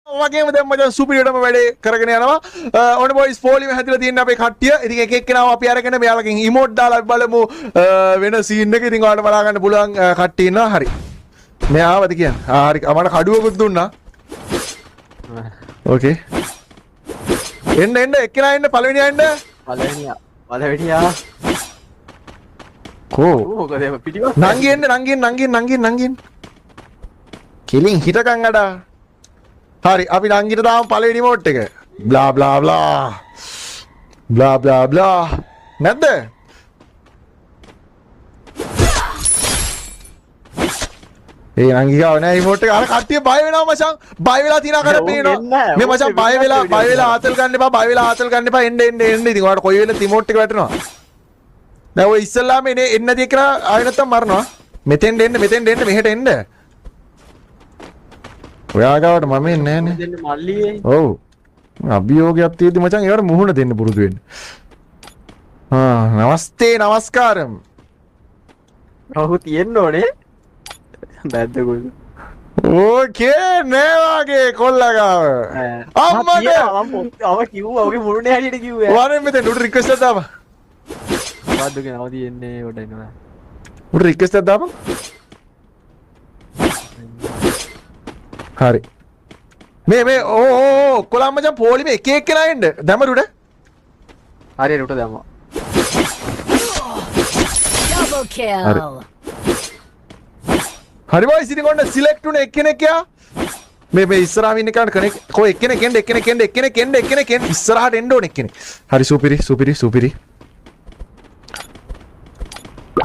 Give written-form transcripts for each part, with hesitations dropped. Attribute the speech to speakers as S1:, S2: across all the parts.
S1: වගේම දැන් මචං සුපිරියටම වැඩේ කරගෙන යනවා. ඔන්න බොයිස් පොලිම හැදිලා තියෙන අපේ කට්ටිය. ඉතින් එක එක්කෙනාව අපි අරගෙන මෙයාලගෙන් ඉමෝට් දාලා අපි බලමු වෙන සීන් එක. ඉතින් ඔයාලට බලා ගන්න පුළුවන් කට්ටිය ඉන්නවා. හරි. මෙයා ආවද කියන්නේ? හරි. මට කඩුවකුත් දුන්නා. ඕකේ. එන්න එක්කෙනා එන්න පළවෙනියා එන්න.
S2: පළවෙනියා.
S1: කෝ.
S2: මොකද පිටිපස්ස.
S1: නංගි එන්න. කෙලින් හිටකන් අඩා. හරි අපි නංගිට දාමු පළවෙනි මෝඩ් එක. Blah blah blah. Blah blah blah. නැද්ද? ඒ නංගිගාව නෑ ඉමෝට් එක. අර කට්ටිය බය වෙනවා මචං. බය වෙලා තියනා කර පේනවා. මේ මචං බය වෙලා ආතල් ගන්න එපා. බය වෙලා ආතල් ගන්න එපා. එන්න. ඉතින් ඔයාලට කොයි වෙලෙත් ඉමෝට් එක වැටෙනවා. දැන් ඔය ඉස්සල්ලාම එන්නේ නැති එක ආයෙ නැත්තම් මරනවා. මෙතෙන්ට එන්න මෙහෙට එන්න. ඔයා ගාවට මම එන්නේ නෑනේ.
S2: දෙන්න මල්ලියේ.
S1: ඔව්. අභියෝගයක් තියෙද්දි මචං ඒවට මුහුණ දෙන්න පුරුදු වෙන්න. නමස්තේ නමස්කාරම්.
S2: ඔහු තියෙන්න ඕනේ. බැද්ද කුල්.
S1: ඕකේ නේ වාගේ කොල්ලා ගාව. අම්මට
S2: අව කිව්වා ඔගේ මුරුනේ හැටියට කිව්වා.
S1: වරෙන් මෙතන උඩ රික්වෙස්ට් එකක් දාපන්.
S2: බද්දු කෙනා තියෙන්නේ උඩ ඉන්නවා.
S1: උඩ රික්වෙස්ට් එකක් දාපන්. හරි. මේ ඕ කොළඹ මචං පොලිමේ එක එක්කෙනා එන්න. දැමරුඩ.
S2: හරියට උට දැම්මා.
S3: Double kill.
S1: හරි බොයිස් ඉතින් ඔන්න සිලෙක්ට් උනේ එක්කෙනෙක් යා. මේ ඉස්සරහම ඉන්න කෙනාට කනෙක් කො එක්කෙනෙක් එන්න ඉස්සරහට එන්න ඕනේ එක්කෙනෙක්. හරි සුපිරි.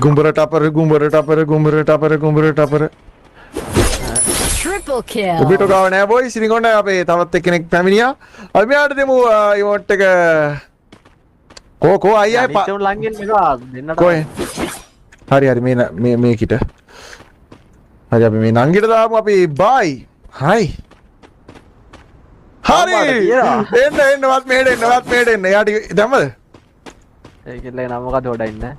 S1: ගුඹර ටපර.
S3: Triple kill.
S1: ඔබට ගාව නෑ බොයිස් ඉතින් ඔන්න අපේ තවත් එක්කෙනෙක් පැමිණියා. අපි මෙයාට දෙමු ඉමෝට් එක. කෝ අයියා
S2: ඉතින් ලංගෙන් මේක දෙන්නට.
S1: කොහෙන්? හරි මේ කිට. හරි අපි මේ නංගිට දාමු අපි බයි. හයි. හරි. එන්නවත් මෙහෙට එන්න. එයාට දැම්මද?
S2: ඒකෙල්ලේ නම මොකද උඩ ඉන්නේ?